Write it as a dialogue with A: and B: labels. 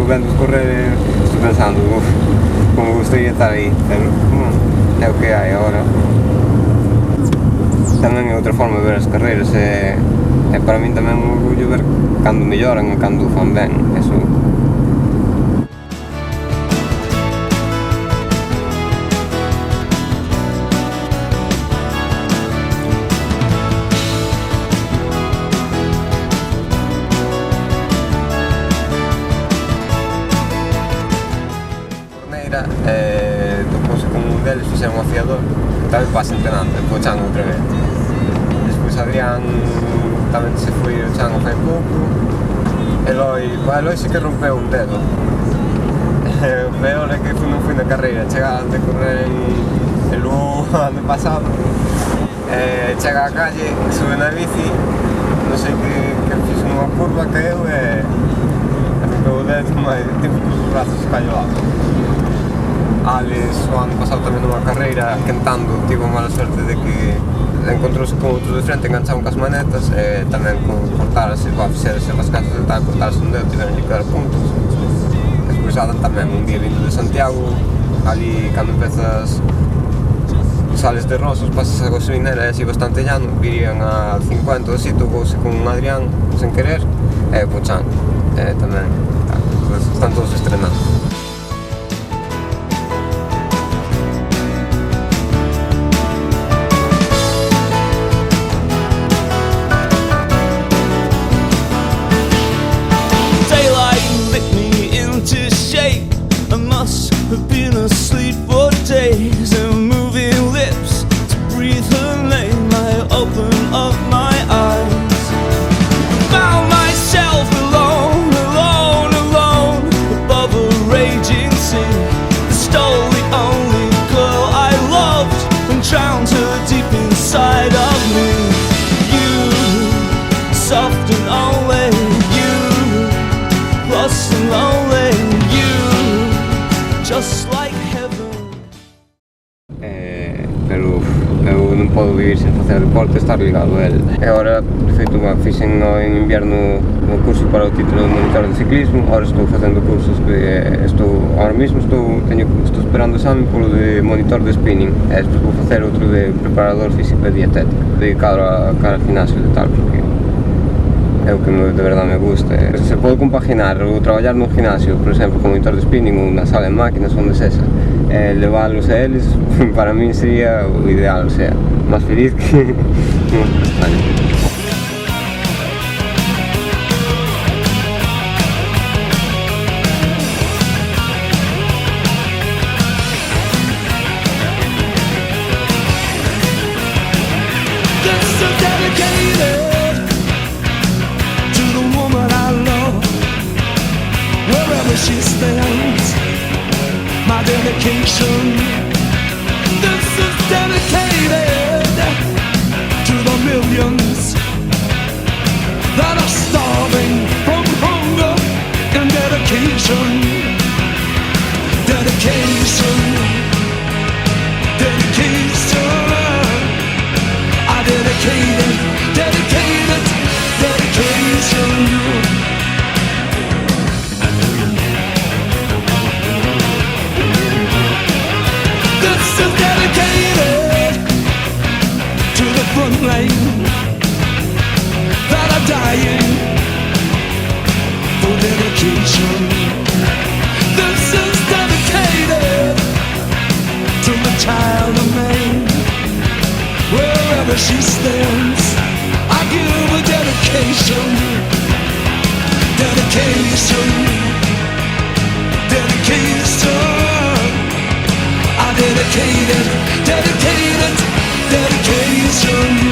A: vendo correr, estou pensando, como gostaria de estar aí, pero é o que hai agora. Tamén é outra forma de ver as carreiras, é para min tamén un orgullo ver cando melloran e cando fan ben, eso. Topouse con un deles, fixeron o afiador, tamén para Centenante, foi o Chan outra vez. Despois Adrián tamén se foi o Chan fai pouco. Eloi sí que rompeu un dedo. O peor é que non foi na carreira, chega de correr en Lugo ano pasado, chega á calle, sube na bici, non sei que fixo nunha curva, caeu e rompeu o dedo, mas tipo que os brazos cayó algo. Alex, o ano pasado tamén nunha carreira, quentando, tivo mala suerte de que encontrouse con outros de frente, engancharon cas manetas e tamén con cortarse, fixerase as casas de tal, cortarse un dedo, tiveron que dar puntos. Despois Adam tamén, un día vindo de Santiago, ali cando empezas sales de Rosas, pasas a gasolinera e así bastante llano, virían a 50 ou así, tocouse con un Adrián sen querer e o Chan, tamén, están todos estrenando.
B: I've been asleep for days and moving lips to breathe her name. I open up my eyes, found myself alone, alone, alone above a raging sea. Stole the only girl I loved and drowned her deep inside of me. You, soft and only you, lost and lonely you. Just like heaven.
A: Pero eu non podo vivir sen facer deporte e estar ligado a él. E agora, de feito, fixen en inverno o curso para o título de monitor de ciclismo. Agora estou facendo cursos ahora mesmo estou esperando o exame polo de monitor de spinning. E despois vou facer outro de preparador físico e dietético, dedicado a cara gimnasio e tal, porque é o que de verdade me gusta. Se pode compaginar o traballar no gimnasio, por exemplo, como monitor de spinning ou na sala de máquinas onde sexa, leválos a eles, para min sería o ideal, o sea, máis feliz que unhas castañas.
B: She stands, my dedication. This is dedicated to the millions that are starving from hunger and dedication. Dedication, dedication. I dedicated, dedicated, dedication. Lane that are dying for dedication. This is dedicated to the child of man. Wherever she stands, I give a dedication. Dedication, dedication. I dedicated, dedicated, dedication.